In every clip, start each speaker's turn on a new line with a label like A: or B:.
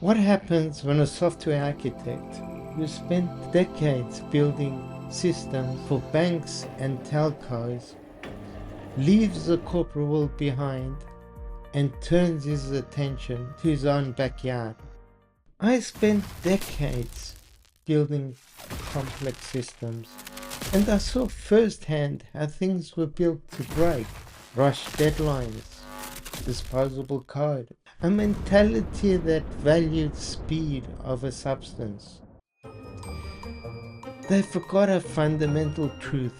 A: What happens when a software architect who spent decades building systems for banks and telcos leaves the corporate world behind and turns his attention to his own backyard? I spent decades building complex systems, and I saw firsthand how things were built to break. Rush deadlines, disposable code, a mentality that valued speed over substance. They forgot a fundamental truth.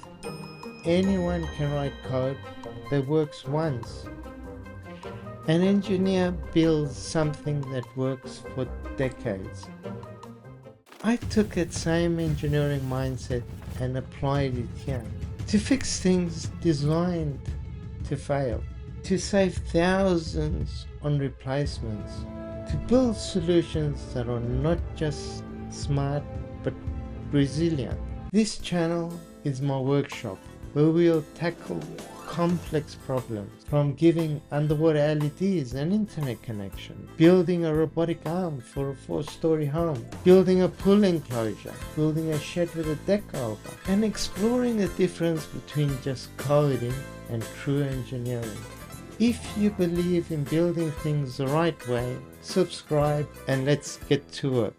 A: Anyone can write code that works once. An engineer builds something that works for decades. I took that same engineering mindset and applied it here. To fix things designed to fail. To save thousands on replacements. To build solutions that are not just smart but resilient. This channel is my workshop where we'll tackle complex problems, from giving underwater LEDs an internet connection, building a robotic arm for a 4-story home, building a pool enclosure, building a shed with a deck over, and exploring the difference between just coding and true engineering. If you believe in building things the right way, subscribe and let's get to it.